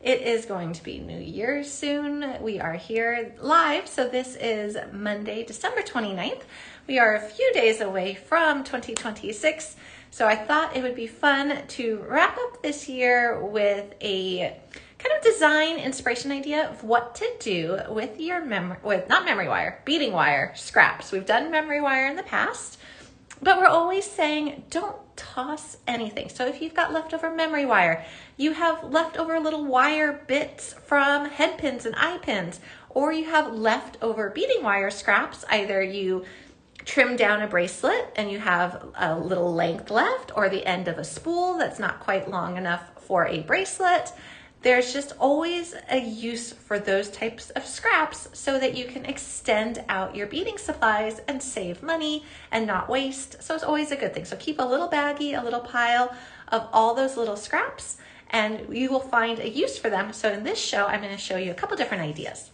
It is going to be New Year's soon. We are here live, so this is Monday, December 29th. We are a few days away from 2026, so I thought it would be fun to wrap up this year with a kind of design inspiration idea of what to do with your beading wire scraps. We've done memory wire in the past, but we're always saying don't toss anything. So if you've got leftover memory wire, you have leftover little wire bits from head pins and eye pins, or you have leftover beading wire scraps, either you trim down a bracelet and you have a little length left, or the end of a spool that's not quite long enough for a bracelet. There's just always a use for those types of scraps so that you can extend out your beading supplies and save money and not waste. So it's always a good thing. So keep a little baggie, a little pile of all those little scraps, and you will find a use for them. So in this show, I'm going to show you a couple different ideas.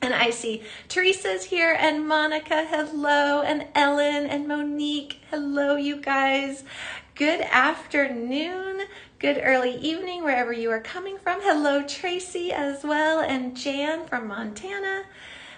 And I see Teresa's here, and Monica, hello, and Ellen and Monique, hello, you guys. Good afternoon, good early evening, wherever you are coming from. Hello, Tracy as well, and Jan from Montana.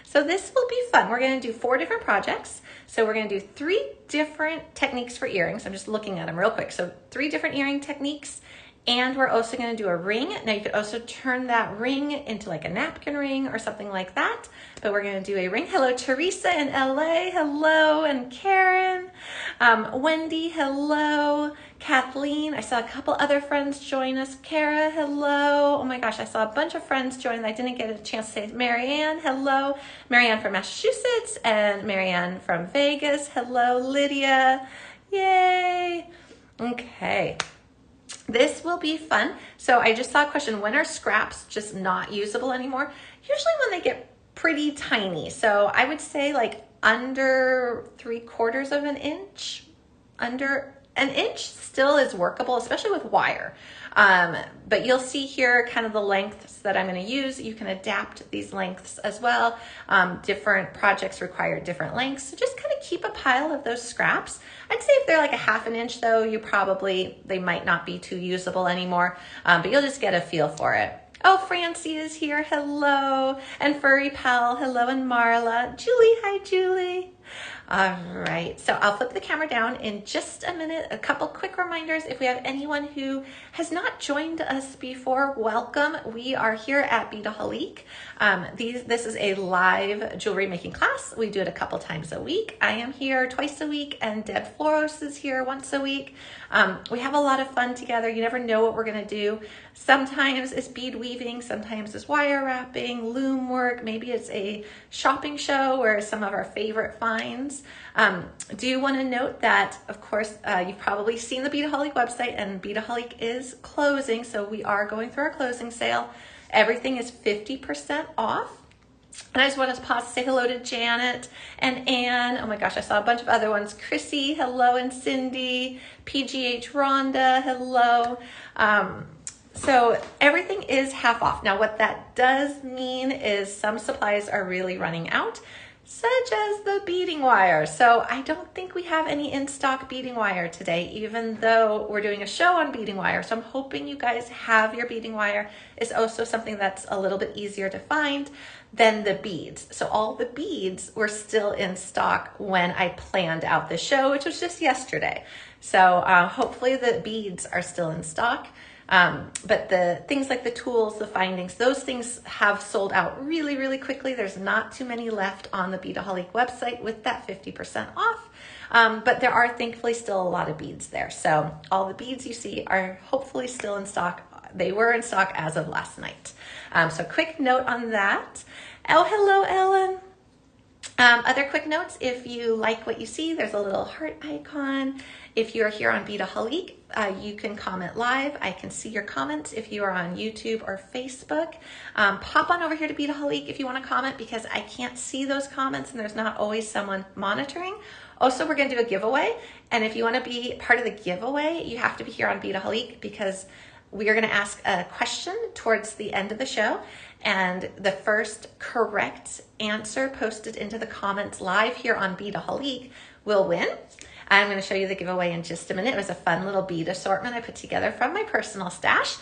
So this will be fun. We're going to do 4 different projects. So we're going to do 3 different techniques for earrings. I'm just looking at them real quick. So 3 different earring techniques. And we're also going to do a ring. Now you could also turn that ring into like a napkin ring or something like that. But we're going to do a ring. Hello, Teresa in LA. Hello, and Karen. Wendy, hello. Kathleen, I saw a couple other friends join us. Kara, hello. Oh my gosh, I saw a bunch of friends join. I didn't get a chance to say Marianne, hello. Marianne from Massachusetts and Marianne from Vegas. Hello, Lydia. Yay. Okay. This will be fun. So I just saw a question, when are scraps just not usable anymore? Usually when they get pretty tiny. So I would say like under 3/4 of an inch. Under an inch still is workable, especially with wire. But you'll see here kind of the lengths that I'm going to use. You can adapt these lengths as well. Different projects require different lengths. So just kind of keep a pile of those scraps. I'd say if they're like a 1/2 inch though, they might not be too usable anymore, but you'll just get a feel for it. Oh, Francie is here. Hello. And Furry Pal. Hello. And Marla. Julie. Hi, Julie. All right, so I'll flip the camera down in just a minute. A couple quick reminders. If we have anyone who has not joined us before, welcome. We are here at Beadaholique. This is a live jewelry making class. We do it a couple times a week. I am here twice a week, and Deb Floros is here once a week. We have a lot of fun together. You never know what we're gonna do. Sometimes it's bead weaving, sometimes it's wire wrapping, loom work, maybe it's a shopping show where some of our favorite finds. Do want to note that, of course, you've probably seen the Beadaholique website, and Beadaholique is closing, so we are going through our closing sale. Everything is 50% off. And I just want to pause to say hello to Janet and Anne. Oh my gosh, I saw a bunch of other ones. Chrissy, hello, and Cindy. PGH Rhonda, hello. So everything is half off. Now what that does mean is some supplies are really running out, such as the beading wire. So I don't think we have any in-stock beading wire today, even though we're doing a show on beading wire. So I'm hoping you guys have your beading wire. It's also something that's a little bit easier to find than the beads. So all the beads were still in stock when I planned out the show, which was just yesterday. So hopefully the beads are still in stock. But the things like the tools, the findings, those things have sold out really, really quickly. There's not too many left on the Beadaholique website with that 50% off. But there are thankfully still a lot of beads there. So all the beads you see are hopefully still in stock. They were in stock as of last night. So quick note on that. Oh, hello, Ellen. Other quick notes, if you like what you see, there's a little heart icon. If you're here on Beadaholique, you can comment live. I can see your comments if you are on YouTube or Facebook. Pop on over here to Beadaholique if you want to comment, because I can't see those comments and there's not always someone monitoring. Also, we're going to do a giveaway. And if you want to be part of the giveaway, you have to be here on Beadaholique, because we are going to ask a question towards the end of the show. And the first correct answer posted into the comments live here on Beadaholique will win. I'm going to show you the giveaway in just a minute. It was a fun little bead assortment I put together from my personal stash.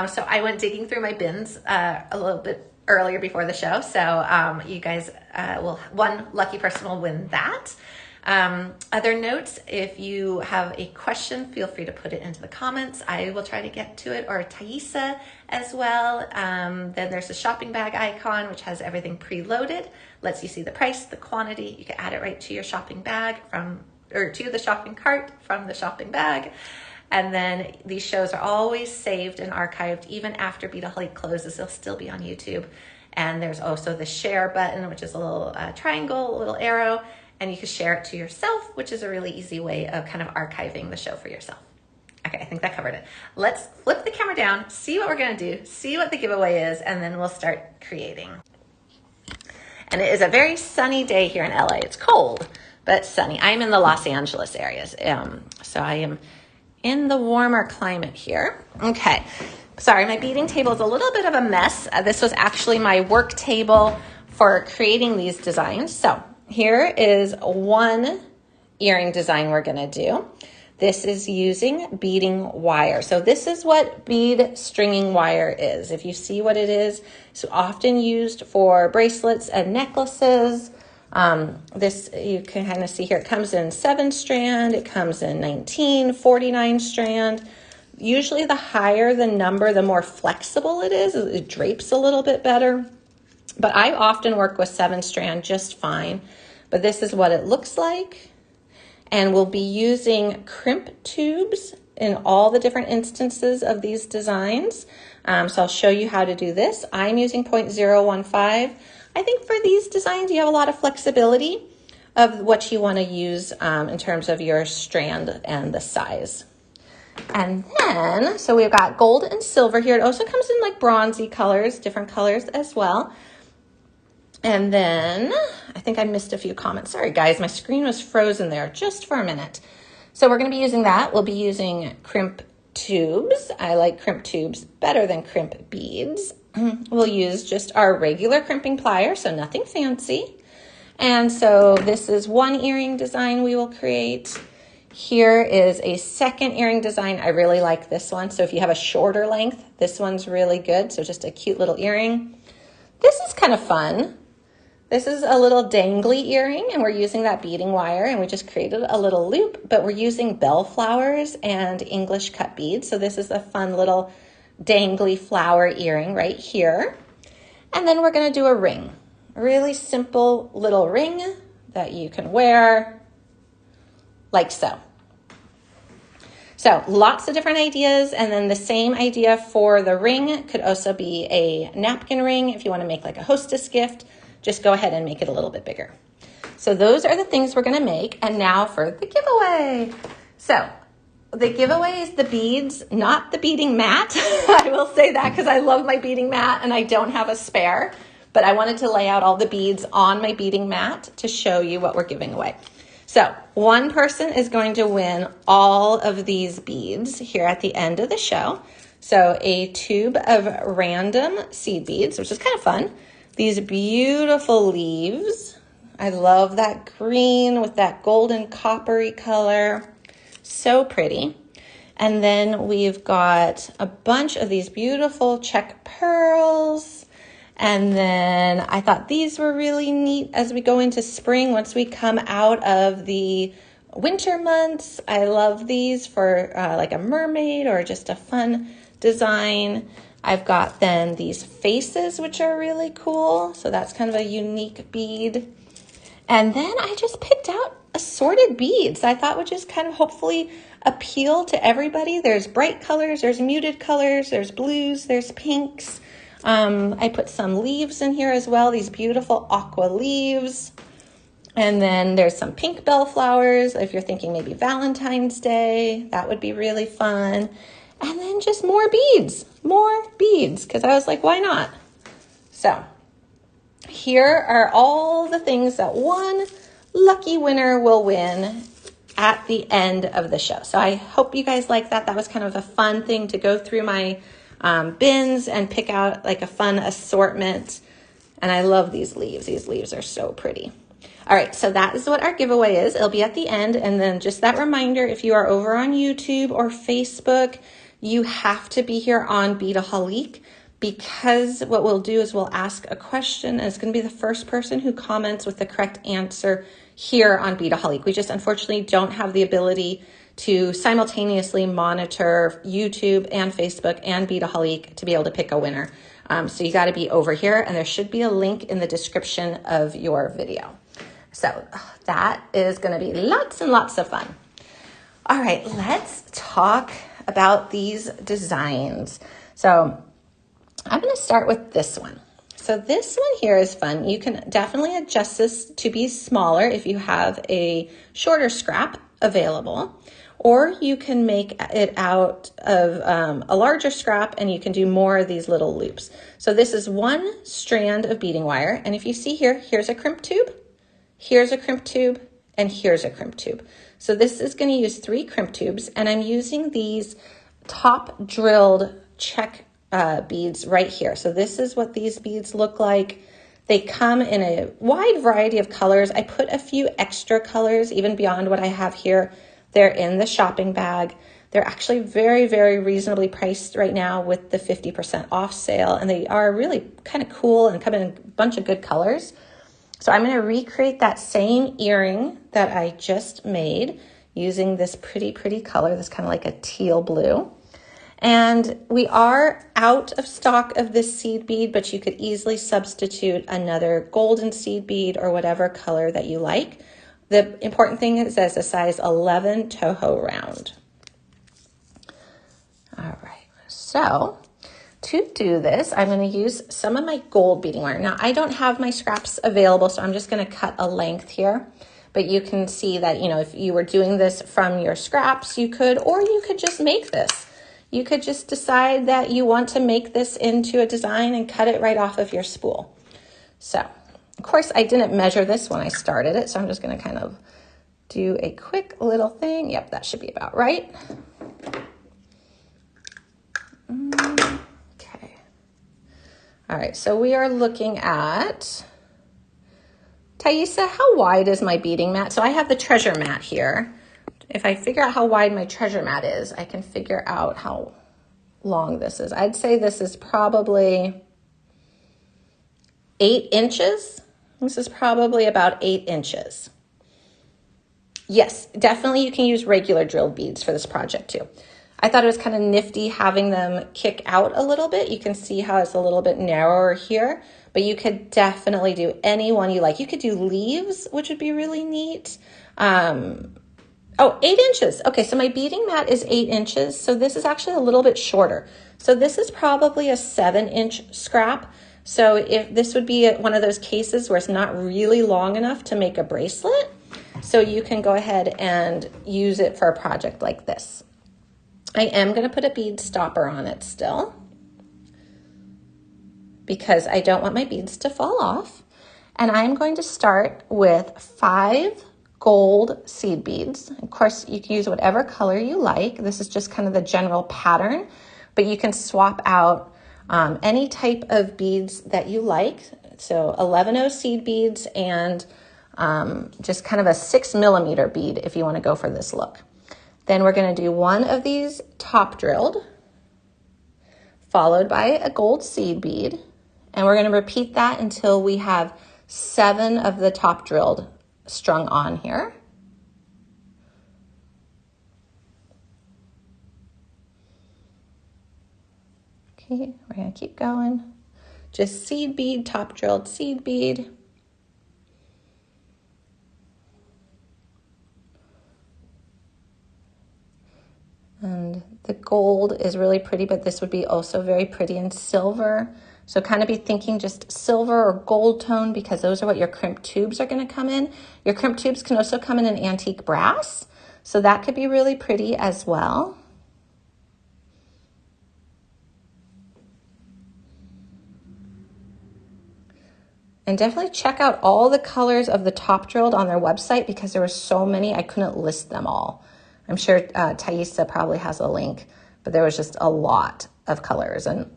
So I went digging through my bins a little bit earlier before the show. So you guys one lucky person will win that. Other notes, if you have a question, feel free to put it into the comments. I will try to get to it, or Thaisa as well. Then there's the shopping bag icon, which has everything preloaded, lets you see the price, the quantity. You can add it right to your shopping bag to the shopping cart from the shopping bag. And then these shows are always saved and archived. Even after Beadaholique closes, they'll still be on YouTube. And there's also the share button, which is a little triangle, a little arrow, and you can share it to yourself, which is a really easy way of kind of archiving the show for yourself. Okay, I think that covered it. Let's flip the camera down, see what we're gonna do, see what the giveaway is, and then we'll start creating. And it is a very sunny day here in LA. It's cold, but sunny. I'm in the Los Angeles areas, so I am in the warmer climate here. Okay, sorry, my beading table is a little bit of a mess. This was actually my work table for creating these designs. So here is one earring design we're gonna do. This is using beading wire. So this is what bead stringing wire is. If you see what it is, it's often used for bracelets and necklaces. This you can kind of see here, it comes in 7-strand, it comes in 19, 49 strand. Usually the higher the number, the more flexible it is. It drapes a little bit better. But I often work with 7-strand just fine. But this is what it looks like. And we'll be using crimp tubes in all the different instances of these designs. So I'll show you how to do this. I'm using 0.015. I think for these designs, you have a lot of flexibility of what you want to use in terms of your strand and the size. And then, so we've got gold and silver here. It also comes in like bronzy colors, different colors as well. And then I think I missed a few comments. Sorry guys, my screen was frozen there just for a minute. So we're going to be using that. We'll be using crimp tubes. I like crimp tubes better than crimp beads. We'll use just our regular crimping pliers, so nothing fancy. And so this is one earring design we will create. Here is a second earring design. I really like this one. So if you have a shorter length, this one's really good. So just a cute little earring. This is kind of fun. This is a little dangly earring, and we're using that beading wire, and we just created a little loop, but we're using bellflowers and English cut beads. So this is a fun little dangly flower earring right here. And then we're gonna do a ring. A really simple little ring that you can wear like so. So lots of different ideas, and then the same idea for the ring could also be a napkin ring if you want to make like a hostess gift. Just go ahead and make it a little bit bigger. So those are the things we're going to make. And now for the giveaway. So the giveaway is the beads, not the beading mat. I will say that because I love my beading mat and I don't have a spare, but I wanted to lay out all the beads on my beading mat to show you what we're giving away. So one person is going to win all of these beads here at the end of the show. So a tube of random seed beads, which is kind of fun. These beautiful leaves. I love that green with that golden coppery color. So pretty. And then we've got a bunch of these beautiful check pearls. And then I thought these were really neat as we go into spring. Once we come out of the winter months, I love these for like a mermaid or just a fun design. I've got then these faces, which are really cool. So that's kind of a unique bead. And then I just picked out assorted beads I thought would just kind of hopefully appeal to everybody. There's bright colors, there's muted colors, there's blues, there's pinks. I put some leaves in here as well, these beautiful aqua leaves. And then there's some pink bellflowers. If you're thinking maybe Valentine's Day, that would be really fun. And then just more beads, because I was like, why not? So here are all the things that one lucky winner will win at the end of the show. So I hope you guys like that. That was kind of a fun thing to go through my bins and pick out like a fun assortment. And I love these leaves. These leaves are so pretty. All right, so that is what our giveaway is. It'll be at the end. And then just that reminder, if you are over on YouTube or Facebook, you have to be here on Beadaholique, because what we'll do is we'll ask a question, and it's going to be the first person who comments with the correct answer here on Beadaholique. We just unfortunately don't have the ability to simultaneously monitor YouTube and Facebook and Beadaholique to be able to pick a winner. So you got to be over here, and there should be a link in the description of your video. So that is going to be lots and lots of fun. All right, let's talk about these designs. So I'm going to start with this one. So this one here is fun. You can definitely adjust this to be smaller if you have a shorter scrap available, or you can make it out of a larger scrap and you can do more of these little loops. So this is one strand of beading wire. And if you see here, here's a crimp tube, here's a crimp tube, and here's a crimp tube. So this is going to use 3 crimp tubes, and I'm using these top drilled check beads right here. So this is what these beads look like. They come in a wide variety of colors. I put a few extra colors even beyond what I have here. They're in the shopping bag. They're actually very, very reasonably priced right now with the 50% off sale, and they are really kind of cool and come in a bunch of good colors. So I'm going to recreate that same earring that I just made using this pretty, pretty color, this kind of like a teal blue. And we are out of stock of this seed bead, but you could easily substitute another golden seed bead or whatever color that you like. The important thing is that it's a size 11 Toho round. All right, so to do this, I'm going to use some of my gold beading wire. Now, I don't have my scraps available, so I'm just going to cut a length here. But you can see that, you know, if you were doing this from your scraps, you could, or you could just make this. You could just decide that you want to make this into a design and cut it right off of your spool. So, of course, I didn't measure this when I started it, so I'm just going to kind of do a quick little thing. Yep, that should be about right. Okay. All right, so we are looking at, Thaisa, how wide is my beading mat? So I have the treasure mat here. If I figure out how wide my treasure mat is, I can figure out how long this is. I'd say this is probably 8 inches. This is probably about 8 inches. Yes, definitely you can use regular drilled beads for this project too. I thought it was kind of nifty having them kick out a little bit. You can see how it's a little bit narrower here, but you could definitely do any one you like. You could do leaves, which would be really neat. Oh, 8 inches. Okay, so my beading mat is 8 inches. So this is actually a little bit shorter. So this is probably a 7-inch scrap. So if this would be one of those cases where it's not really long enough to make a bracelet, so you can go ahead and use it for a project like this. I am going to put a bead stopper on it still because I don't want my beads to fall off. And I'm going to start with 5 gold seed beads. Of course, you can use whatever color you like. This is just kind of the general pattern, but you can swap out any type of beads that you like. So 11-0 seed beads and just kind of a 6mm bead if you want to go for this look. Then we're going to do one of these top drilled, followed by a gold seed bead, and we're going to repeat that until we have 7 of the top drilled strung on here. Okay, we're going to keep going. Just seed bead, top drilled seed bead. And the gold is really pretty, but this would be also very pretty in silver. So kind of be thinking just silver or gold tone because those are what your crimp tubes are going to come in. Your crimp tubes can also come in an antique brass. So that could be really pretty as well. And definitely check out all the colors of the top drilled on their website because there were so many, I couldn't list them all. I'm sure Thaisa probably has a link, but there was just a lot of colors and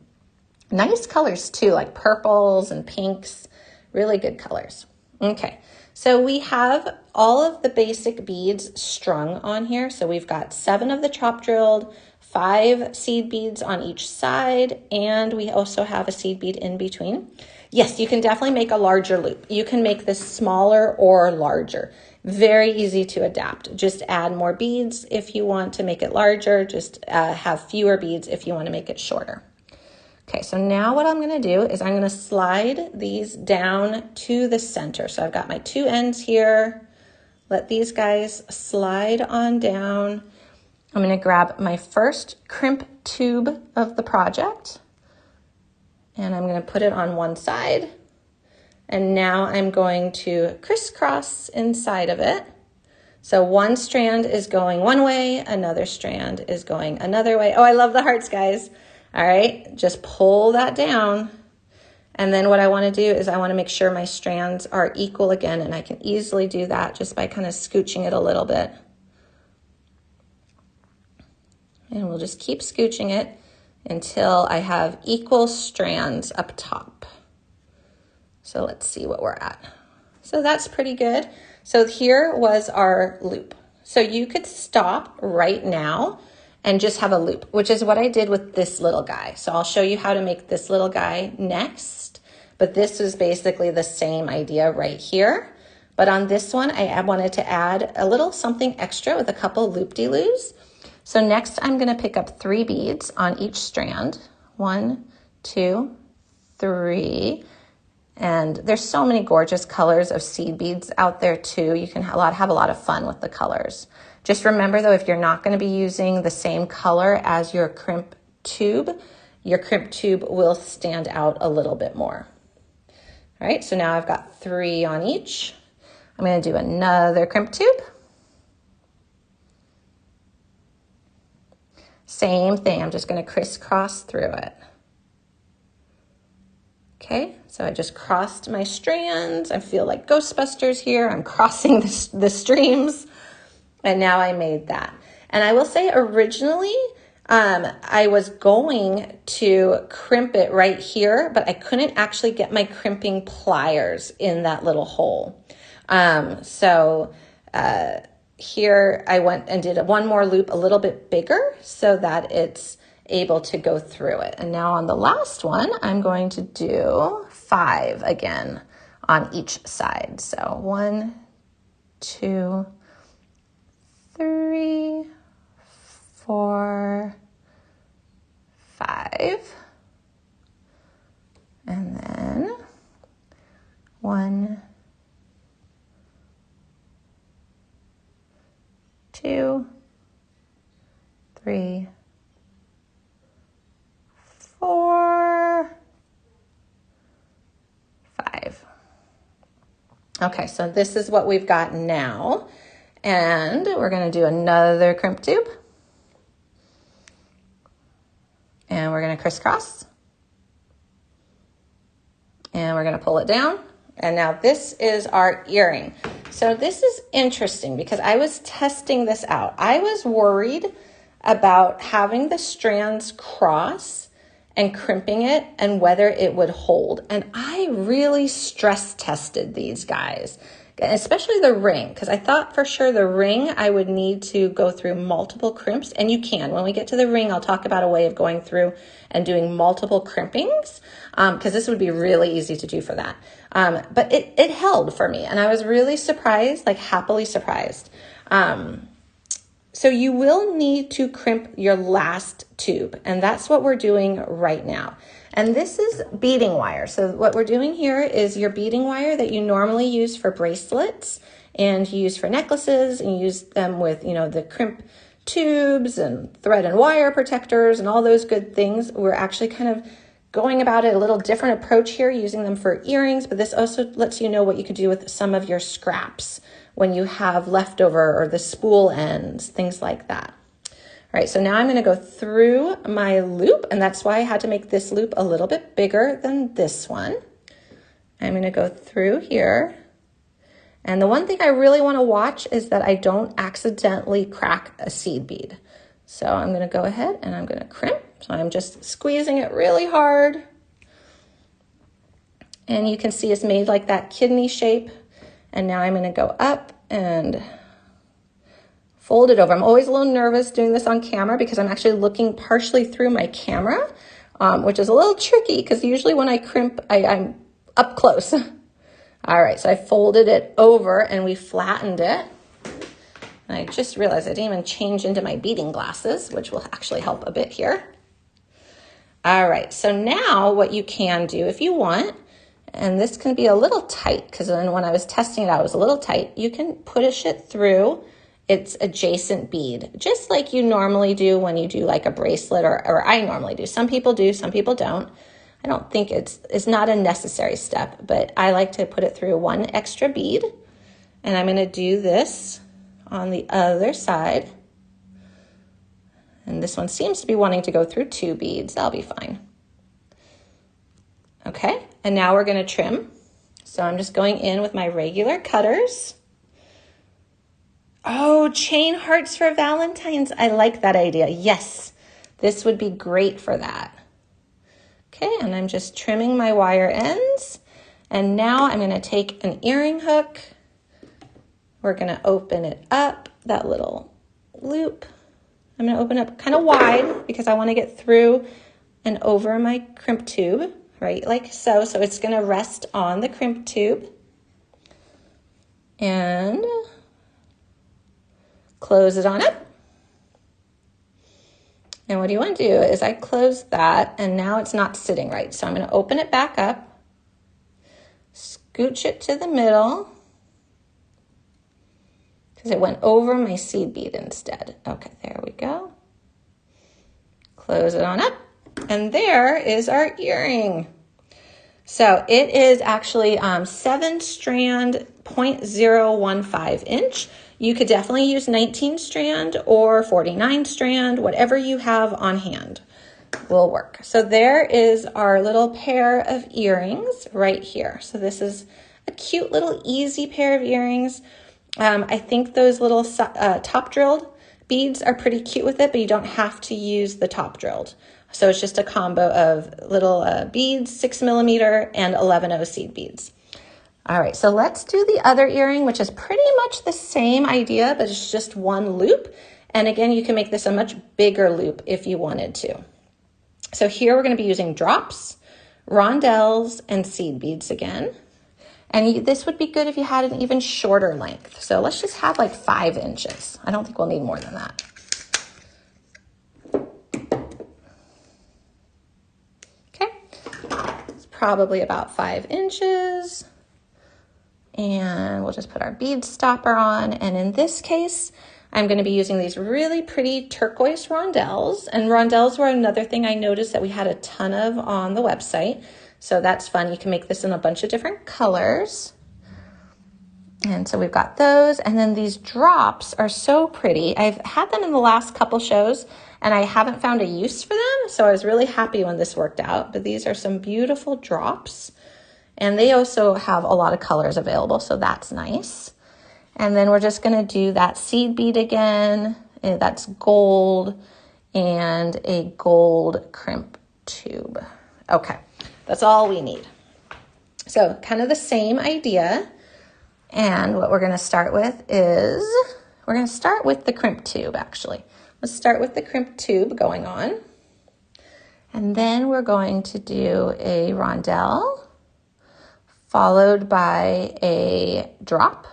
nice colors too, like purples and pinks, really good colors. Okay, So we have all of the basic beads strung on here. So we've got 7 of the chop drilled, 5 seed beads on each side, and we also have a seed bead in between. Yes, you can definitely make a larger loop. You can make this smaller or larger. Very easy to adapt. Just add more beads if you want to make it larger. Just have fewer beads if you want to make it shorter. Okay, so now what I'm going to do is I'm going to slide these down to the center. So I've got my 2 ends here. Let these guys slide on down. I'm going to grab my first crimp tube of the project, and I'm going to put it on one side. And now I'm going to crisscross inside of it. So one strand is going one way, another strand is going another way. Oh, I love the hearts, guys. All right, just pull that down. And then what I want to do is I want to make sure my strands are equal again, and I can easily do that just by kind of scooching it a little bit. And we'll just keep scooching it until I have equal strands up top. So let's see what we're at. So that's pretty good. So here was our loop. So you could stop right now and just have a loop, which is what I did with this little guy. So I'll show you how to make this little guy next, but this is basically the same idea right here. But on this one, I wanted to add a little something extra with a couple loop-de-loos. So next I'm gonna pick up 3 beads on each strand. 1, 2, 3. And there's so many gorgeous colors of seed beads out there too. You can have a lot of fun with the colors. Just remember though, if you're not going to be using the same color as your crimp tube will stand out a little bit more. All right, so now I've got 3 on each. I'm going to do another crimp tube. Same thing, I'm just going to crisscross through it. Okay, so I just crossed my strands. I feel like Ghostbusters here. I'm crossing the streams. And now I made that. And I will say originally, I was going to crimp it right here, but I couldn't actually get my crimping pliers in that little hole. Here I went and did one more loop a little bit bigger so that it's able to go through it. And now on the last one, I'm going to do 5 again on each side. So 1, 2, 3, 4, 5. And then 1, 2, 3, 4, 5. Okay, so this is what we've got now. And we're going to do another crimp tube. And we're going to crisscross. And we're going to pull it down. And now this is our earring. So this is interesting because I was testing this out. I was worried about having the strands cross and crimping it and whether it would hold. And I really stress tested these guys, especially the ring, because I thought for sure the ring I would need to go through multiple crimps, and you can. When we get to the ring, I'll talk about a way of going through and doing multiple crimpings, because this would be really easy to do for that. But it held for me, and I was really surprised, like happily surprised. So you will need to crimp your last tube, and that's what we're doing right now. And this is beading wire. So what we're doing here is your beading wire that you normally use for bracelets and you use for necklaces, and you use them with, the crimp tubes and thread and wire protectors and all those good things. We're actually kind of going about it a little different approach here, using them for earrings, but this also lets you know what you could do with some of your scraps when you have leftover or the spool ends, things like that. All right, so now I'm going to go through my loop, and that's why I had to make this loop a little bit bigger than this one. I'm going to go through here. And the one thing I really want to watch is that I don't accidentally crack a seed bead. So I'm going to go ahead and I'm going to crimp. So I'm just squeezing it really hard. And you can see it's made like that kidney shape. And now I'm gonna go up and fold it over. I'm always a little nervous doing this on camera because I'm actually looking partially through my camera, which is a little tricky because usually when I crimp, I'm up close. All right, so I folded it over and we flattened it. And I just realized I didn't even change into my beading glasses, which will actually help a bit here. All right, so now what you can do if you want, and this can be a little tight because then when I was testing it out, it was a little tight. You can push it through its adjacent bead, just like you normally do when you do like a bracelet, or I normally do. Some people do, some people don't. I don't think it's not a necessary step, but I like to put it through one extra bead. And I'm gonna do this on the other side. And this one seems to be wanting to go through 2 beads. That'll be fine. Okay, and now we're gonna trim. So I'm just going in with my regular cutters. Oh, chain hearts for Valentine's. I like that idea. Yes, this would be great for that. Okay, and I'm just trimming my wire ends. And now I'm gonna take an earring hook. We're gonna open it up, that little loop. I'm gonna open up kind of wide because I wanna get through and over my crimp tube, right, like so. So it's gonna rest on the crimp tube. And close it on up. And what you want to do is I close that and now it's not sitting right. So I'm going to open it back up, scooch it to the middle because it went over my seed bead instead. Okay, there we go. Close it on up. And there is our earring. So it is actually 7-strand, 0.015 inch. You could definitely use 19 strand or 49 strand, whatever you have on hand will work. So there is our little pair of earrings right here. So this is a cute little easy pair of earrings. I think those little top drilled beads are pretty cute with it, but you don't have to use the top drilled. So it's just a combo of little beads, 6mm and 11/0 seed beads. All right, so let's do the other earring, which is pretty much the same idea, but it's just one loop. And again, you can make this a much bigger loop if you wanted to. So here we're gonna be using drops, rondelles, and seed beads again. And this would be good if you had an even shorter length. So let's just have like 5 inches. I don't think we'll need more than that. Okay, it's probably about 5 inches. And we'll just put our bead stopper on. And in this case, I'm going to be using these really pretty turquoise rondelles. And rondelles were another thing I noticed that we had a ton of on the website. So that's fun. You can make this in a bunch of different colors. And so we've got those. And then these drops are so pretty. I've had them in the last couple shows and I haven't found a use for them. So I was really happy when this worked out. But these are some beautiful drops. And they also have a lot of colors available, so that's nice. And then we're just gonna do that seed bead again. That's gold and a gold crimp tube. Okay, that's all we need. So kind of the same idea. And what we're gonna start with is, we're gonna start with the crimp tube actually. Let's start with the crimp tube going on. And then we're going to do a rondelle, followed by a drop,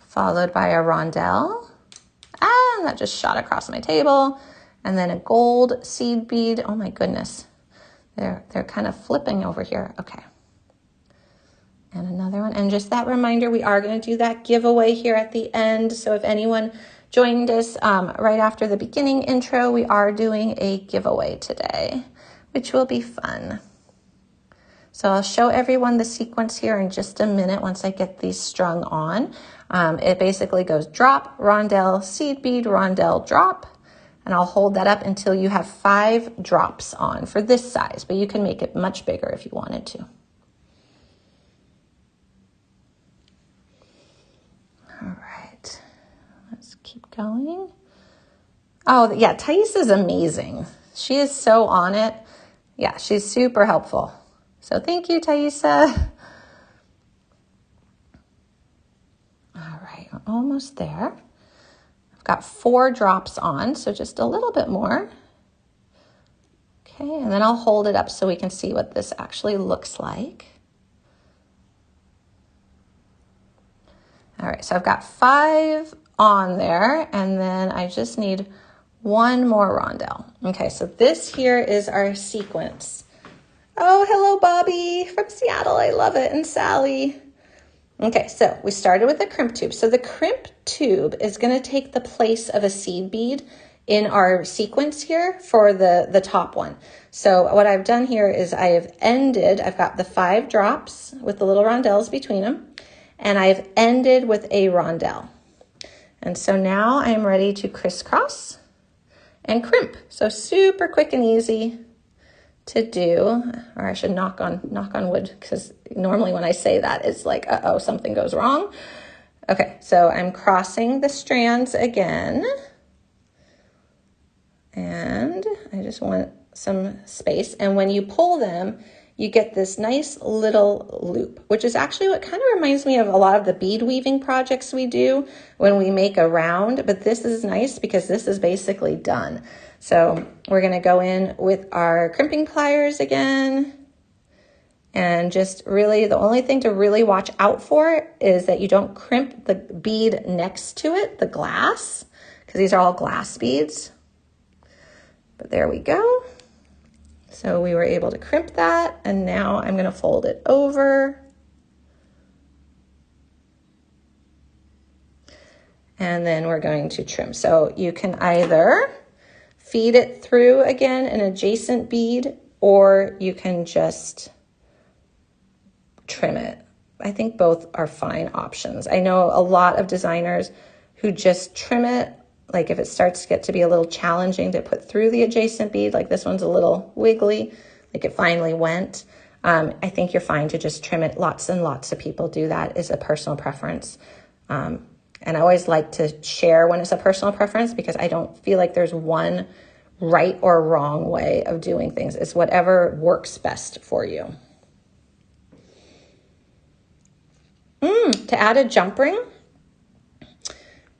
followed by a rondelle, and that just shot across my table, and then a gold seed bead. Oh my goodness, they're kind of flipping over here. Okay, and another one, and just that reminder, we are going to do that giveaway here at the end. So if anyone joined us right after the beginning intro, we are doing a giveaway today, which will be fun. So I'll show everyone the sequence here in just a minute once I get these strung on. It basically goes drop, rondelle, seed bead, rondelle, drop, and I'll hold that up until you have 5 drops on for this size, but you can make it much bigger if you wanted to. All right, let's keep going. Oh yeah, Thais is amazing. She is so on it. Yeah, she's super helpful. So thank you, Thaisa. All right, we're almost there. I've got 4 drops on, so just a little bit more. Okay, and then I'll hold it up so we can see what this actually looks like. All right, so I've got 5 on there, and then I just need 1 more rondelle. Okay, so this here is our sequence. Oh, hello, Bobby from Seattle. I love it. And Sally. Okay, so we started with a crimp tube. So the crimp tube is going to take the place of a seed bead in our sequence here for the top one. So what I've done here is I've got the 5 drops with the little rondelles between them, and I've ended with a rondelle. And so now I'm ready to crisscross and crimp. So super quick and easy to do, or I should knock on wood, because normally when I say that, it's like, uh-oh, something goes wrong. Okay, so I'm crossing the strands again, and I just want some space. And when you pull them, you get this nice little loop, which is actually what kind of reminds me of a lot of the bead weaving projects we do when we make a round, but this is nice because this is basically done. So we're going to go in with our crimping pliers again, and just really the only thing to really watch out for is that you don't crimp the bead next to it, the glass, because these are all glass beads. But there we go. So we were able to crimp that, and now I'm going to fold it over. And then we're going to trim. So you can either feed it through again an adjacent bead, or you can just trim it. I think both are fine options. I know a lot of designers who just trim it, like if it starts to get to be a little challenging to put through the adjacent bead, like this one's a little wiggly, like it finally went. I think you're fine to just trim it. Lots and lots of people do that. It's a personal preference. And I always like to share when it's a personal preference, because I don't feel like there's one right or wrong way of doing things. It's whatever works best for you. To add a jump ring,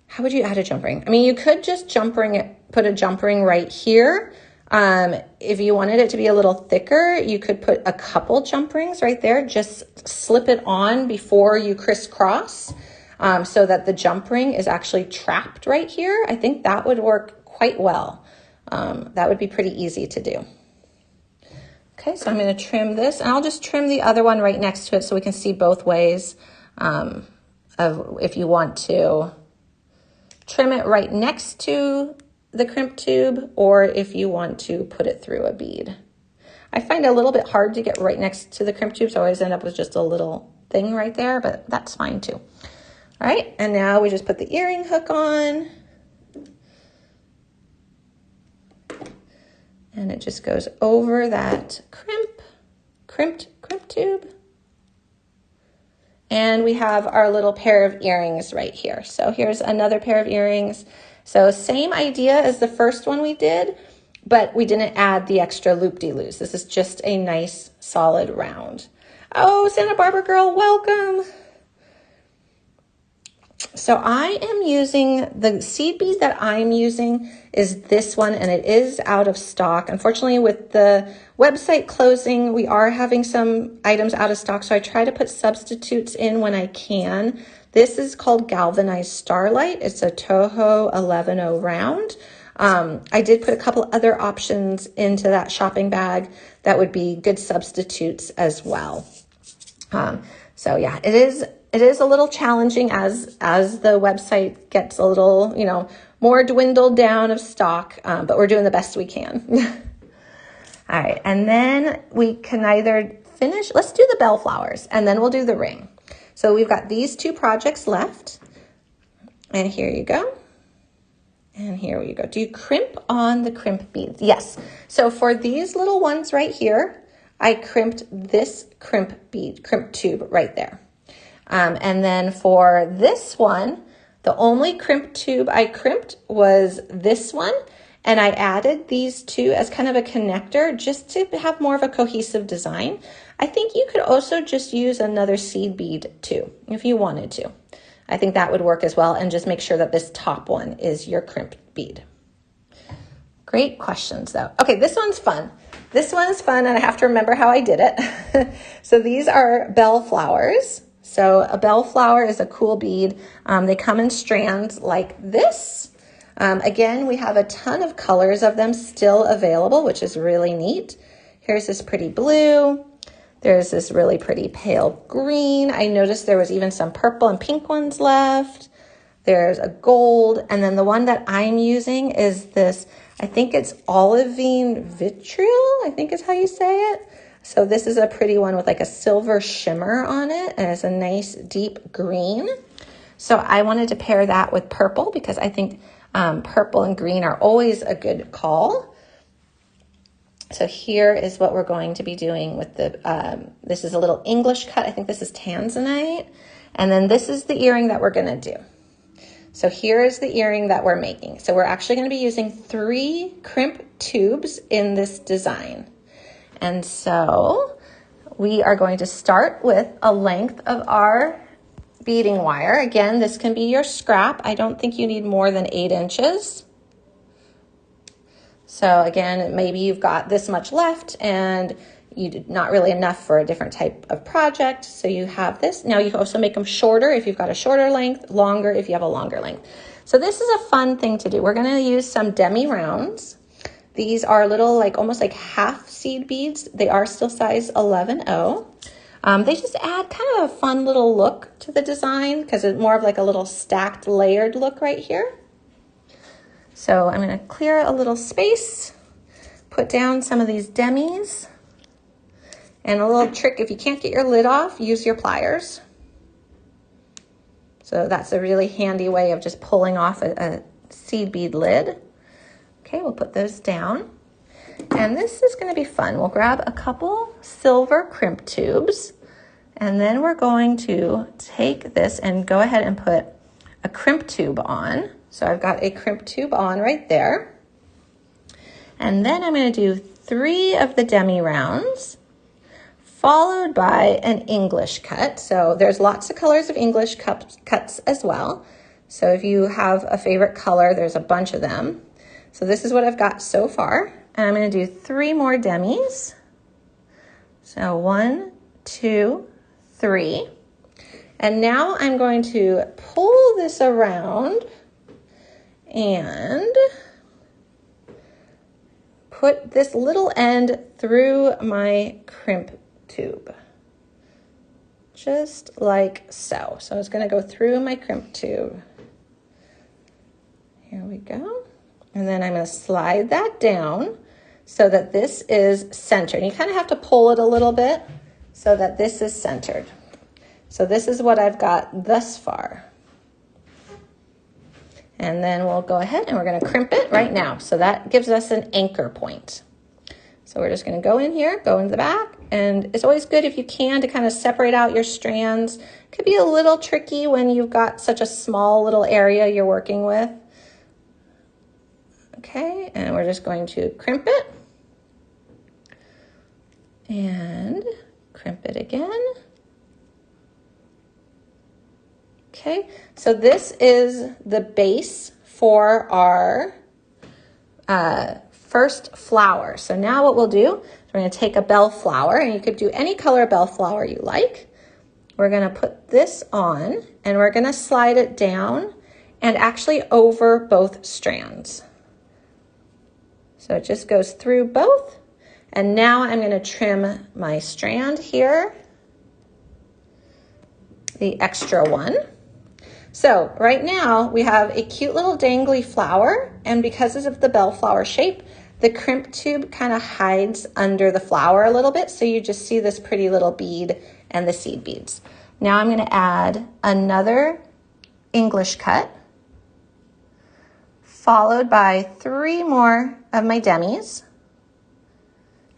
how would you add a jump ring? I mean, you could just put a jump ring right here. If you wanted it to be a little thicker, you could put a couple jump rings right there. Just slip it on before you crisscross, so that the jump ring is actually trapped right here. I think that would work quite well. That would be pretty easy to do. Okay, so I'm going to trim this, and I'll just trim the other one right next to it so we can see both ways of if you want to trim it right next to the crimp tube, or if you want to put it through a bead. I find it a little bit hard to get right next to the crimp tube, so I always end up with just a little thing right there, but that's fine too. All right, and now we just put the earring hook on, and it just goes over that crimped crimp tube. And we have our little pair of earrings right here. So here's another pair of earrings. So same idea as the first one we did, but we didn't add the extra loop-de-loos. This is just a nice solid round. Oh, Santa Barbara girl, welcome. So I am using, the seed bead that I'm using is this one, and it is out of stock. Unfortunately, with the website closing, we are having some items out of stock, so I try to put substitutes in when I can. This is called Galvanized Starlight. It's a Toho 11-0 round. I did put a couple other options into that shopping bag that would be good substitutes as well. So yeah, it is a little challenging as the website gets a little, more dwindled down of stock, but we're doing the best we can. All right, and then we can either finish, let's do the bellflowers, and then we'll do the ring. So we've got these 2 projects left, and here you go. And here you go. Do you crimp on the crimp beads? Yes. So for these little ones right here, I crimped this crimp tube right there. And then for this one, the only crimp tube I crimped was this one, and I added these 2 as kind of a connector just to have more of a cohesive design. I think you could also just use another seed bead too, if you wanted to. I think that would work as well. And just make sure that this top one is your crimp bead. Great questions though. Okay, this one's fun. This one's fun and I have to remember how I did it. So these are bellflowers. So a bellflower is a cool bead. They come in strands like this. Again, we have a ton of colors of them still available, which is really neat. Here's this pretty blue. There's this really pretty pale green. I noticed there was even some purple and pink ones left. There's a gold. And then the one that I'm using is this, I think it's olivine vitriol, I think is how you say it. So this is a pretty one with like a silver shimmer on it. And it's a nice deep green. So I wanted to pair that with purple because I think purple and green are always a good call. So here is what we're going to be doing with the, this is a little English cut. I think this is tanzanite. And then this is the earring that we're gonna do. So here is the earring that we're making. So we're actually gonna be using 3 crimp tubes in this design. And so we are going to start with a length of our beading wire. Again, this can be your scrap. I don't think you need more than 8 inches. So again, maybe you've got this much left and you did not really enough for a different type of project. So you have this. Now you can also make them shorter if you've got a shorter length, longer if you have a longer length. So this is a fun thing to do. We're gonna use some demi rounds. These are little, like almost like half seed beads. They are still size 11-0. They just add kind of a fun little look to the design because it's more of like a little stacked layered look right here. So I'm gonna clear a little space, put down some of these demis, and a little trick, if you can't get your lid off, use your pliers. So that's a really handy way of just pulling off a seed bead lid. Okay, we'll put those down. And this is gonna be fun. We'll grab a couple silver crimp tubes, and then we're going to take this and go ahead and put a crimp tube on. So I've got a crimp tube on right there. And then I'm gonna do 3 of the demi rounds, followed by an English cut. So there's lots of colors of English cuts as well. So if you have a favorite color, there's a bunch of them. So this is what I've got so far. And I'm gonna do 3 more demis. So 1, 2, 3. And now I'm going to pull this around and put this little end through my crimp tube. Just like so. So it's gonna go through my crimp tube. Here we go. And then I'm gonna slide that down so that this is centered. And you kind of have to pull it a little bit so that this is centered. So this is what I've got thus far. And then we'll go ahead and we're gonna crimp it right now. So that gives us an anchor point. So we're just gonna go in here, go into the back, and it's always good if you can to kind of separate out your strands. It could be a little tricky when you've got such a small little area you're working with. Okay, and we're just going to crimp it and crimp it again. Okay, so this is the base for our first flower. So now what we'll do is we're going to take a bellflower, and you could do any color bellflower you like. We're going to put this on, and we're going to slide it down and actually over both strands. So it just goes through both. And now I'm going to trim my strand here, the extra one. So right now we have a cute little dangly flower, and because of the bellflower shape, the crimp tube kind of hides under the flower a little bit, so you just see this pretty little bead and the seed beads. Now I'm going to add another English cut, followed by 3 more of my demis.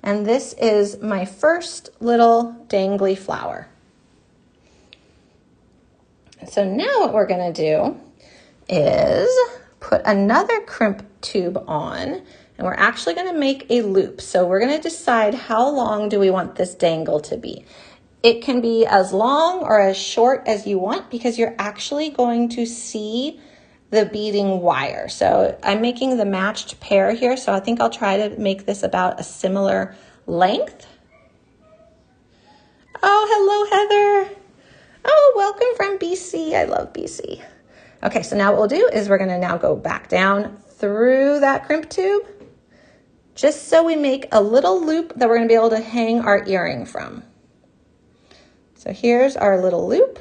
And this is my first little dangly flower. So now what we're gonna do is put another crimp tube on, and we're actually gonna make a loop. So we're gonna decide how long do we want this dangle to be. It can be as long or as short as you want because you're actually going to see the beading wire. So I'm making the matched pair here, so I think I'll try to make this about a similar length. Oh, hello, Heather. Oh, welcome from BC. I love BC. Okay, so now what we'll do is we're gonna now go back down through that crimp tube, just so we make a little loop that we're gonna be able to hang our earring from. So here's our little loop.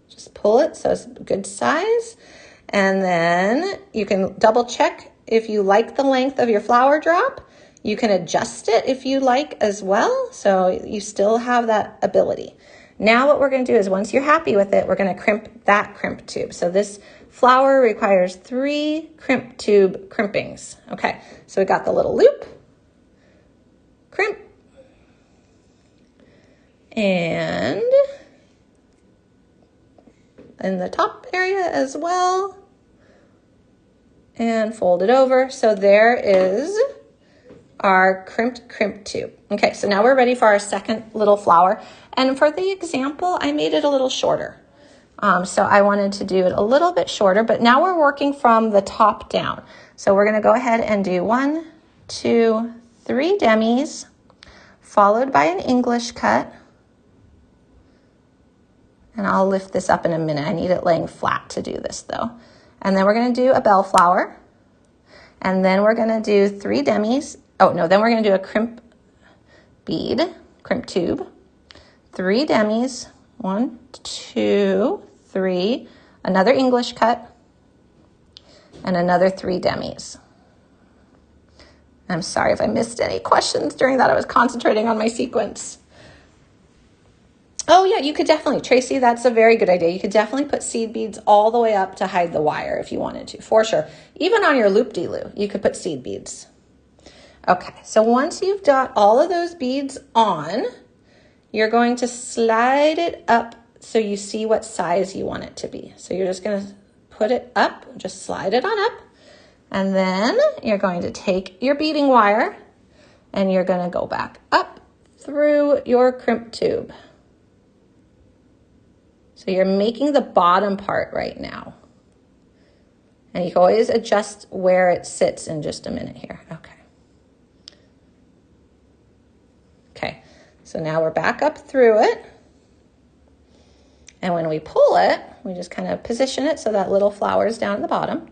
Just pull it so it's a good size. And then you can double check if you like the length of your flower drop. You can adjust it if you like as well. So you still have that ability. Now what we're going to do is once you're happy with it, we're going to crimp that crimp tube. So this flower requires 3 crimp tube crimpings. Okay, so we got the little loop, crimp, and in the top area as well, and fold it over. So there is our crimped crimp tube. Okay, so now we're ready for our second little flower. And for the example, I made it a little shorter. So I wanted to do it a little bit shorter, but now we're working from the top down. So we're gonna go ahead and do 1, 2, 3 demis, followed by an English cut. And I'll lift this up in a minute. I need it laying flat to do this though. And then we're gonna do a bellflower. And then we're gonna do 3 demis. Oh no, then we're gonna do a crimp bead, crimp tube. 3 demis, 1, 2, 3, another English cut, and another 3 demis. I'm sorry if I missed any questions during that. I was concentrating on my sequence. Oh yeah, you could definitely, Tracy, that's a very good idea. You could definitely put seed beads all the way up to hide the wire if you wanted to, for sure. Even on your loop-de-loo, you could put seed beads. Okay, so once you've got all of those beads on, you're going to slide it up so you see what size you want it to be. So you're just gonna put it up, just slide it on up, and then you're going to take your beading wire and you're gonna go back up through your crimp tube. So you're making the bottom part right now. And you can always adjust where it sits in just a minute here. Okay. Okay, so now we're back up through it. And when we pull it, we just kind of position it so that little flower is down at the bottom.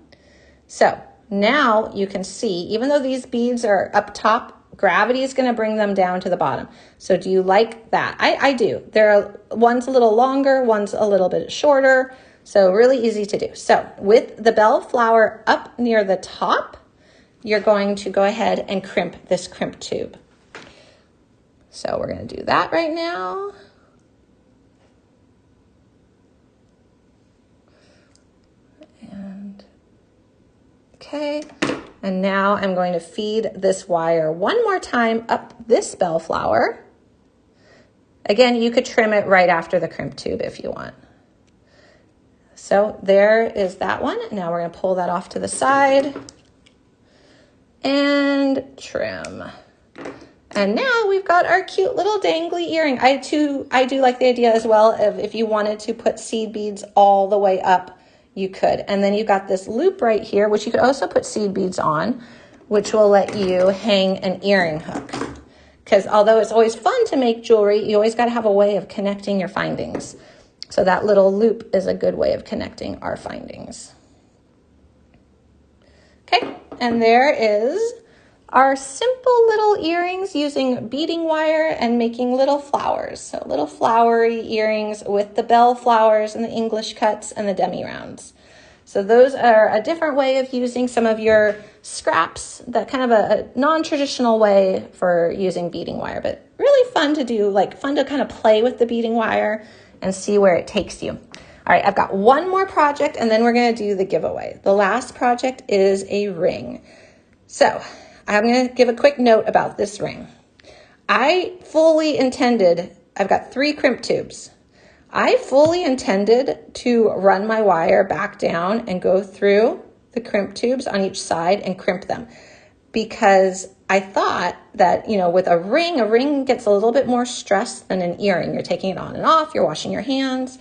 So now you can see, even though these beads are up top, gravity is going to bring them down to the bottom. So do you like that? I do. There are one's a little longer, one's a little bit shorter. So really easy to do. So with the bellflower up near the top, you're going to go ahead and crimp this crimp tube. So we're going to do that right now. And okay. And now I'm going to feed this wire one more time up this bellflower. Again, you could trim it right after the crimp tube if you want. So there is that one. Now we're going to pull that off to the side and trim. And now we've got our cute little dangly earring. I do like the idea as well of if you wanted to put seed beads all the way up, you could. And then you've got this loop right here, which you could also put seed beads on, which will let you hang an earring hook. Because although it's always fun to make jewelry, you always got to have a way of connecting your findings. So that little loop is a good way of connecting our findings. Okay, and there is our simple little earrings using beading wire and making little flowers. So little flowery earrings with the bell flowers and the English cuts and the demi rounds. So those are a different way of using some of your scraps, that kind of a non-traditional way for using beading wire, but really fun to do, like fun to kind of play with the beading wire and see where it takes you. All right, I've got one more project and then we're gonna do the giveaway. The last project is a ring. So I'm gonna give a quick note about this ring. I fully intended, I've got 3 crimp tubes. I fully intended to run my wire back down and go through the crimp tubes on each side and crimp them because I thought that, you know, with a ring gets a little bit more stress than an earring. You're taking it on and off, you're washing your hands.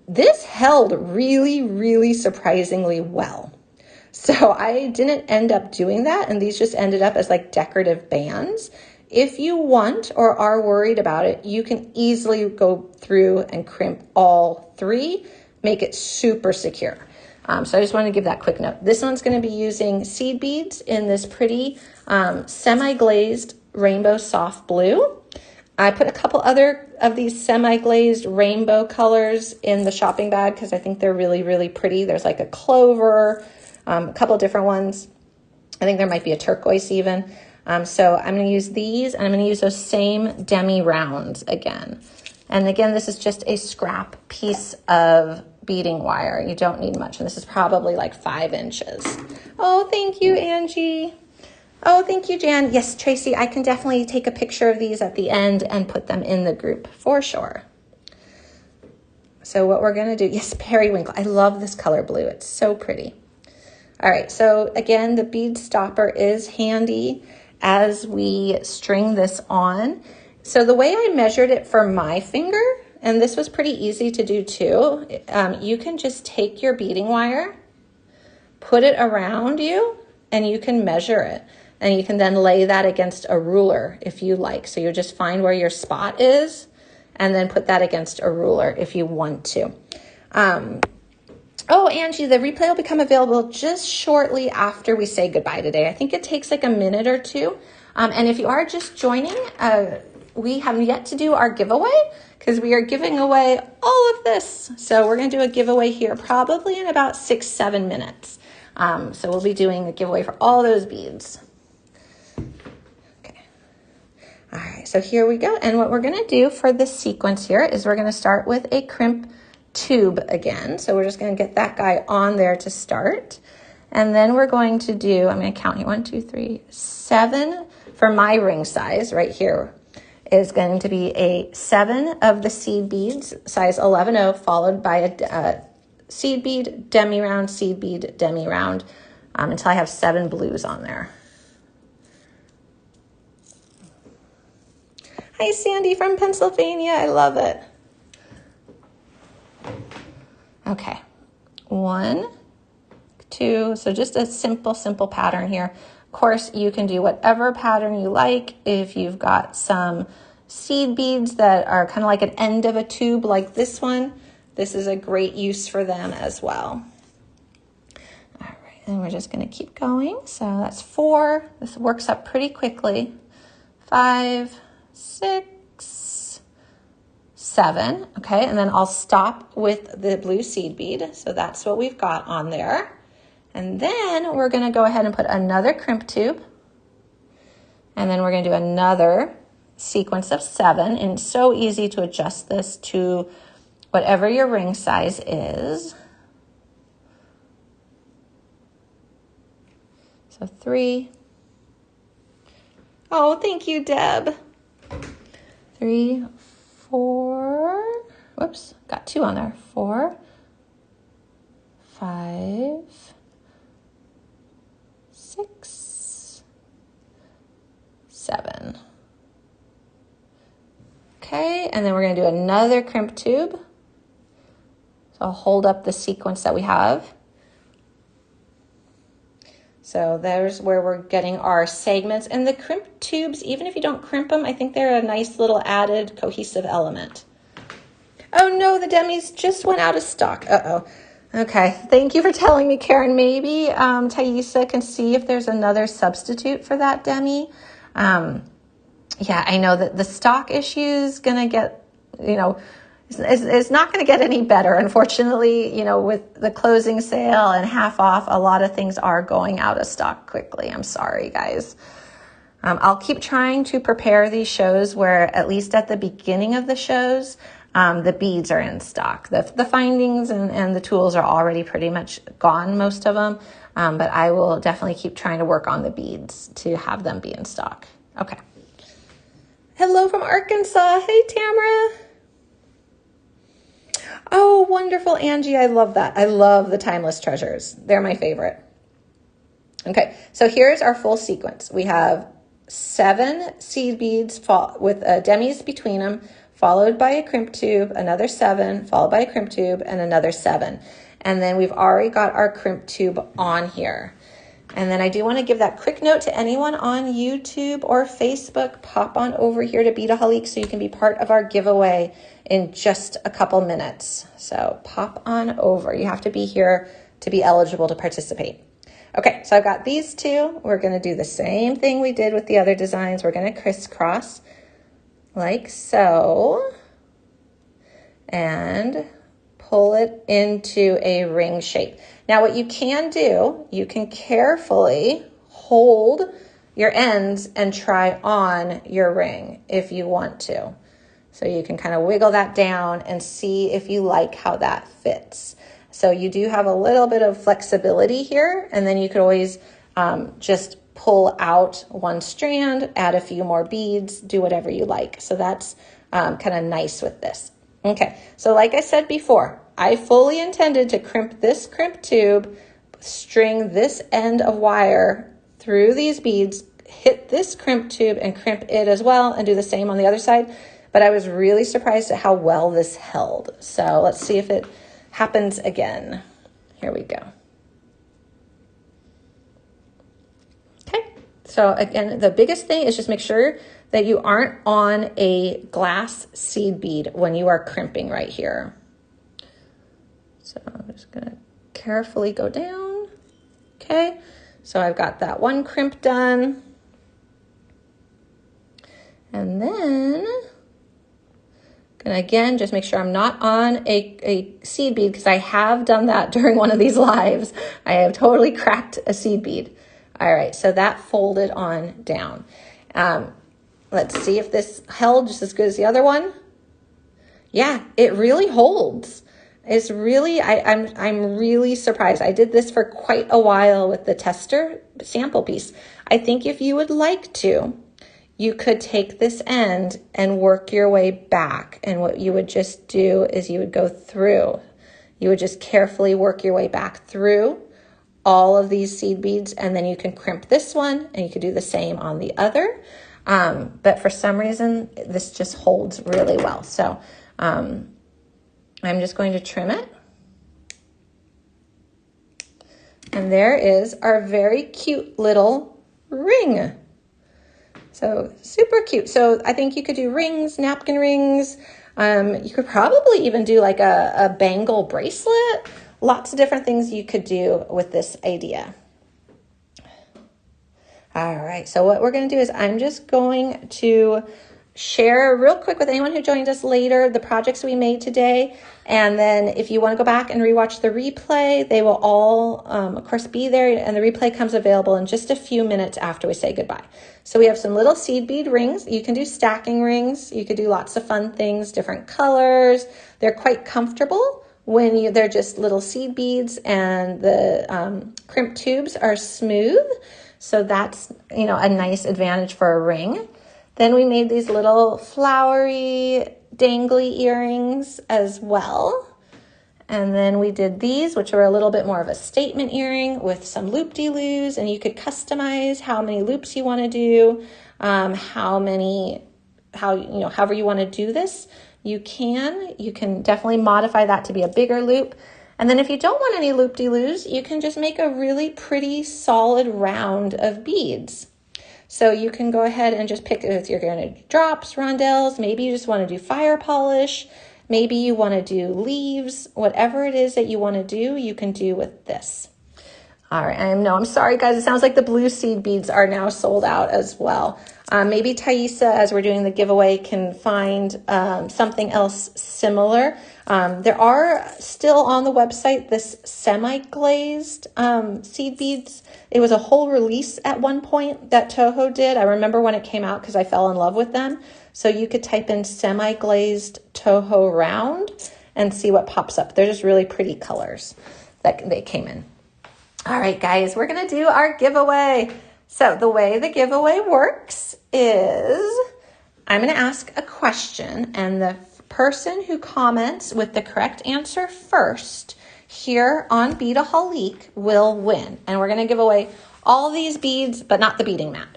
This held really, really surprisingly well. So I didn't end up doing that, and these just ended up as like decorative bands. If you want or are worried about it, you can easily go through and crimp all three, make it super secure. So I just wanted to give that quick note. This one's going to be using seed beads in this pretty semi-glazed rainbow soft blue. I put a couple other of these semi-glazed rainbow colors in the shopping bag because I think they're really, really pretty. There's like a clover, a couple different ones. I think there might be a turquoise even. So I'm going to use these, and I'm going to use those same demi rounds again. And again, this is just a scrap piece of beading wire. You don't need much, and this is probably like 5 inches. Oh, thank you, Angie. Oh, thank you, Jan. Yes, Tracy, I can definitely take a picture of these at the end and put them in the group for sure. So what we're going to do, yes, periwinkle. I love this color blue. It's so pretty. All right, so again, the bead stopper is handy as we string this on. So the way I measured it for my finger, and this was pretty easy to do too, you can just take your beading wire, put it around you, and you can measure it. And you can then lay that against a ruler if you like. So you just find where your spot is and then put that against a ruler if you want to. Oh, Angie, the replay will become available just shortly after we say goodbye today. I think it takes like a minute or two. And if you are just joining, we have yet to do our giveaway because we are giving away all of this. So we're going to do a giveaway here probably in about 6-7 minutes. So we'll be doing a giveaway for all those beads. Okay. All right, so here we go. And what we're going to do for this sequence here is we're going to start with a crimp tube again. So we're just going to get that guy on there to start. And then we're going to do, I'm going to count here, 1, 2, 3, 7 for my ring size right here is going to be a 7 of the seed beads, size 11-0, followed by a seed bead, demi round, seed bead, demi round, until I have 7 blues on there. Hi, Sandy from Pennsylvania. I love it. Okay, 1, 2, so just a simple pattern here. Of course, you can do whatever pattern you like. If you've got some seed beads that are kind of like an end of a tube like this one, this is a great use for them as well. All right, and we're just going to keep going. So that's 4. This works up pretty quickly. 5, 6, 7. Okay, and then I'll stop with the blue seed bead. So that's what we've got on there. And then we're going to go ahead and put another crimp tube. And then we're going to do another sequence of 7. And it's so easy to adjust this to whatever your ring size is. So 3. Oh, thank you, Deb. 3, 4. Whoops, got 2 on there. 4, 5, 6, 7. Okay, and then we're going to do another crimp tube. So I'll hold up the sequence that we have. So there's where we're getting our segments. And the crimp tubes, even if you don't crimp them, I think they're a nice little added cohesive element. Oh no, the demis just went out of stock. Uh-oh. Okay, thank you for telling me, Karen. Maybe Thaisa can see if there's another substitute for that demi. Yeah, I know that the stock issue is going to get, it's not going to get any better. Unfortunately, with the closing sale and half off, a lot of things are going out of stock quickly. I'm sorry, guys. I'll keep trying to prepare these shows where at least at the beginning of the shows, the beads are in stock. The findings and the tools are already pretty much gone, most of them. But I will definitely keep trying to work on the beads to have them be in stock. Okay. Hello from Arkansas. Hey, Tamara. Oh, wonderful, Angie. I love that. I love the timeless treasures. They're my favorite. Okay, so here's our full sequence. We have 7 seed beads with demis between them, followed by a crimp tube, another 7, followed by a crimp tube, and another 7. And then we've already got our crimp tube on here. And then I do want to give that quick note to anyone on YouTube or Facebook. Pop on over here to Beadaholique so you can be part of our giveaway in just a couple minutes. So pop on over. You have to be here to be eligible to participate. Okay, so I've got these 2. We're going to do the same thing we did with the other designs. We're going to crisscross like so and pull it into a ring shape. Now what you can do, you can carefully hold your ends and try on your ring if you want to. So you can kind of wiggle that down and see if you like how that fits. So you do have a little bit of flexibility here, and then you could always just pull out one strand, add a few more beads, do whatever you like. So that's kind of nice with this. Okay, so like I said before, I fully intended to crimp this crimp tube, string this end of wire through these beads, hit this crimp tube and crimp it as well, and do the same on the other side. But I was really surprised at how well this held. So let's see if it happens again. Here we go. Okay, so again, the biggest thing is just make sure that you aren't on a glass seed bead when you are crimping right here. So I'm just gonna carefully go down. Okay, so I've got that one crimp done. And then gonna again, just make sure I'm not on a seed bead, because I have done that during one of these lives. I have totally cracked a seed bead. All right, so that folded on down. Let's see if this held just as good as the other one. Yeah, it really holds. It's really, I'm really surprised. I did this for quite a while with the tester sample piece. I think if you would like to, you could take this end and work your way back. And what you would just do is you would go through. You would just carefully work your way back through all of these seed beads, and then you can crimp this one, and you could do the same on the other. But for some reason, this just holds really well. So I'm just going to trim it. And there is our very cute little ring. So super cute. So I think you could do rings, napkin rings. You could probably even do like a bangle bracelet. Lots of different things you could do with this idea. All right, so what we're going to do is I'm just going to share real quick with anyone who joined us later the projects we made today. And then if you want to go back and rewatch the replay, they will all, of course, be there. And the replay comes available in just a few minutes after we say goodbye. So we have some little seed bead rings. You can do stacking rings. You could do lots of fun things, different colors. They're quite comfortable when they're just little seed beads, and the crimp tubes are smooth. So that's, a nice advantage for a ring. Then we made these little flowery, dangly earrings as well. And then we did these, which are a little bit more of a statement earring with some loop-de-loos, and you could customize how many loops you want to do, however you want to do this. You can definitely modify that to be a bigger loop. And then if you don't want any loop-de-loos, you can just make a really pretty solid round of beads. So you can go ahead and just pick if you're going to do drops, rondelles, maybe you just want to do fire polish, maybe you want to do leaves, whatever it is that you want to do, you can do with this. All right, I'm sorry guys, it sounds like the blue seed beads are now sold out as well. Maybe Thaisa, as we're doing the giveaway, can find something else similar. There are still on the website this semi-glazed seed beads. It was a whole release at one point that Toho did. I remember when it came out because I fell in love with them. So you could type in semi-glazed Toho round and see what pops up. They're just really pretty colors that they came in. All right, guys, we're going to do our giveaway. So the way the giveaway works is I'm going to ask a question, and the person who comments with the correct answer first here on Beadaholique will win. And we're going to give away all these beads, but not the beading mat.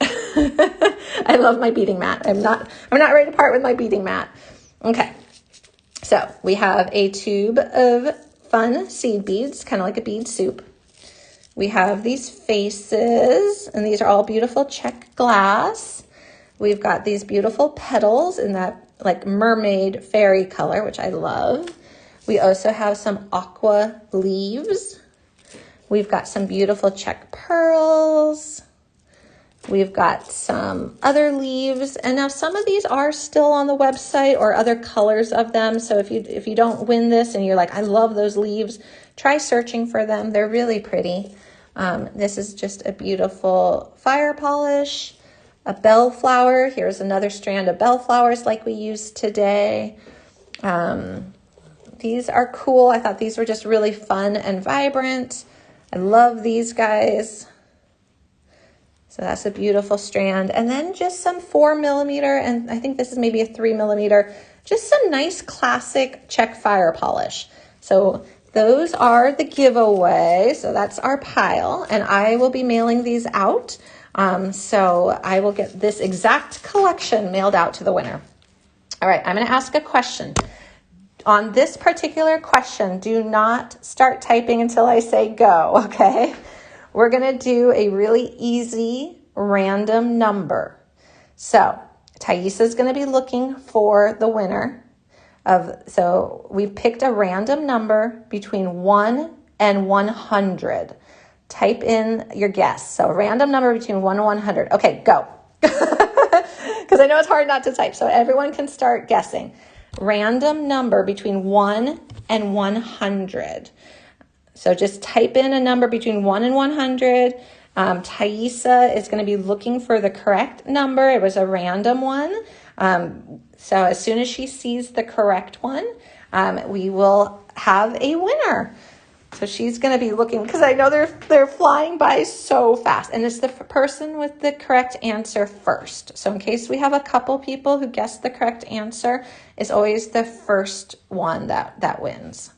I love my beading mat. I'm not ready to part with my beading mat. Okay. So we have a tube of fun seed beads, kind of like a bead soup. We have these faces, and these are all beautiful check glass. We've got these beautiful petals in that like mermaid fairy color, which I love. We also have some aqua leaves. We've got some beautiful check pearls. We've got some other leaves, and now some of these are still on the website or other colors of them. So if you don't win this and you're like, I love those leaves, try searching for them. They're really pretty. This is just a beautiful fire polish, a bellflower. Here's another strand of bellflowers like we used today. These are cool. I thought these were just really fun and vibrant. I love these guys. So that's a beautiful strand. And then just some 4mm, and I think this is maybe a 3mm, just some nice classic check fire polish. So those are the giveaway. So that's our pile, and I will be mailing these out. So I will get this exact collection mailed out to the winner. All right, I'm going to ask a question. On this particular question, do not start typing until I say go, okay? We're going to do a really easy random number. So Thaisa's going to be looking for the winner so we picked a random number between 1 and 100. Type in your guess. So random number between 1 and 100. Okay, go. Because I know it's hard not to type, so everyone can start guessing. Random number between 1 and 100. So just type in a number between 1 and 100. Thaisa is going to be looking for the correct number. It was a random one. So as soon as she sees the correct one, we will have a winner. So she's going to be looking, because I know they're flying by so fast. And it's the person with the correct answer first. So in case we have a couple people who guess the correct answer, it's always the first one that wins.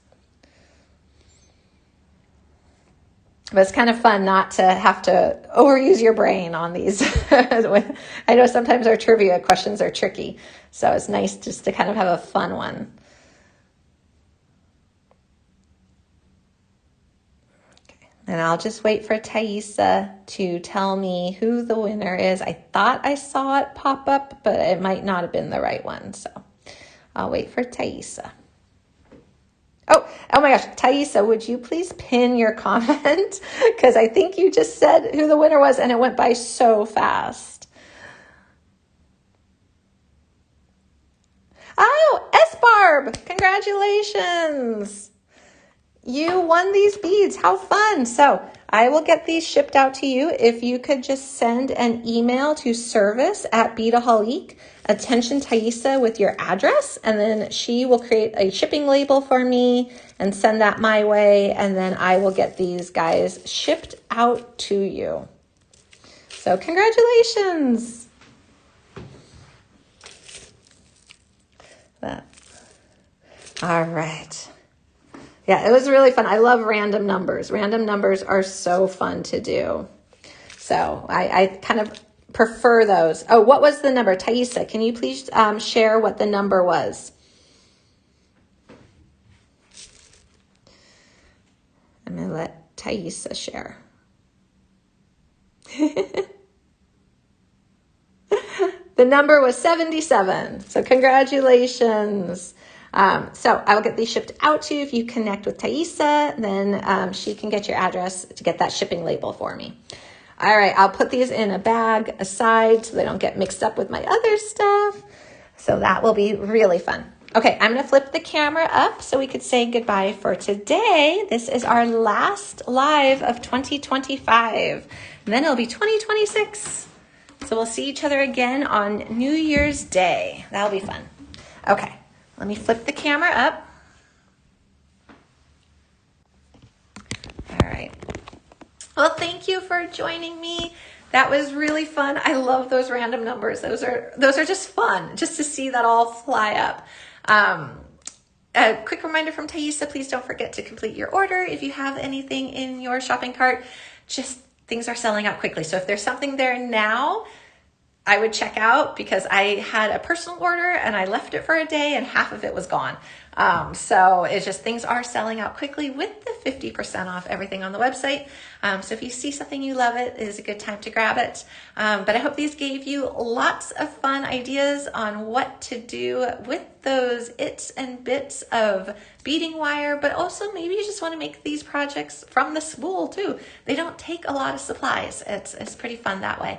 But it's kind of fun not to have to overuse your brain on these. I know sometimes our trivia questions are tricky, so it's nice just to kind of have a fun one. Okay. And I'll just wait for Thaisa to tell me who the winner is. I thought I saw it pop up, but it might not have been the right one, so I'll wait for Thaisa. Oh my gosh, Thaisa, would you please pin your comment? Because I think you just said who the winner was and it went by so fast. Oh, S-Barb, congratulations. You won these beads. How fun. So I will get these shipped out to you. If you could just send an email to service@Beadaholique, attention Thaisa with your address, and then she will create a shipping label for me and send that my way, and then I will get these guys shipped out to you. So congratulations. All right. Yeah, it was really fun. I love random numbers. Random numbers are so fun to do. So I kind of prefer those. Oh, what was the number? Thaisa, can you please share what the number was? I'm going to let Thaisa share. The number was 77. So congratulations. So I will get these shipped out to you. If you connect with Thaisa, then she can get your address to get that shipping label for me. All right, I'll put these in a bag aside so they don't get mixed up with my other stuff. So that will be really fun. Okay, I'm going to flip the camera up so we could say goodbye for today. This is our last live of 2025. And then it'll be 2026. So we'll see each other again on New Year's Day. That'll be fun. Okay, let me flip the camera up. All right. Well, thank you for joining me. That was really fun. I love those random numbers. Those are just fun, just to see that all fly up. A quick reminder from Thaisa, please don't forget to complete your order. If you have anything in your shopping cart, just things are selling out quickly. So if there's something there now, I would check out, because I had a personal order and I left it for a day and half of it was gone. So it's just, things are selling out quickly with the 50% off everything on the website. So if you see something you love, it is a good time to grab it. But I hope these gave you lots of fun ideas on what to do with those its and bits of beading wire, but also maybe you just want to make these projects from the spool too. They don't take a lot of supplies. It's pretty fun that way.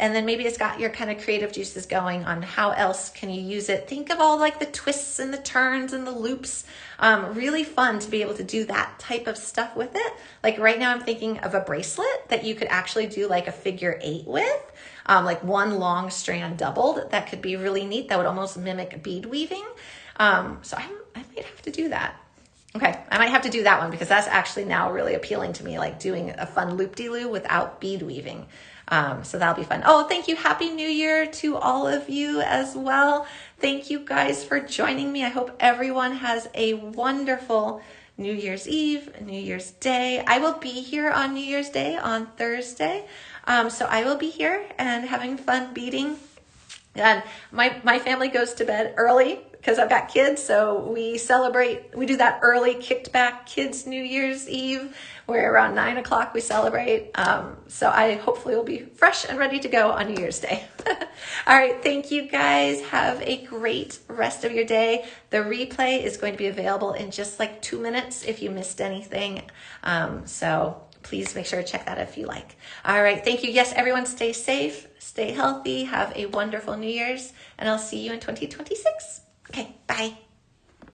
And then maybe it's got your kind of creative juices going on how else can you use it. Think of all like the twists and the turns and the loops. Really fun to be able to do that type of stuff with it. Like right now I'm thinking of a bracelet that you could actually do like a figure 8 with, like one long strand doubled. That could be really neat. That would almost mimic bead weaving. So I might have to do that. Okay, I might have to do that one, because that's actually now really appealing to me, like doing a fun loop-de-loo without bead weaving. So that'll be fun. Oh, thank you. Happy New Year to all of you as well. Thank you guys for joining me. I hope everyone has a wonderful New Year's Eve, New Year's Day. I will be here on New Year's Day on Thursday. So I will be here and having fun beading. And my family goes to bed early because I've got kids, so we do that early kicked back kids New Year's Eve, where around 9 o'clock we celebrate. So I hopefully will be fresh and ready to go on New Year's Day. All right, thank you guys. Have a great rest of your day. The replay is going to be available in just like 2 minutes if you missed anything. So please make sure to check that if you like. All right, thank you. Yes, everyone stay safe, stay healthy, have a wonderful New Year's, and I'll see you in 2026. Okay, bye.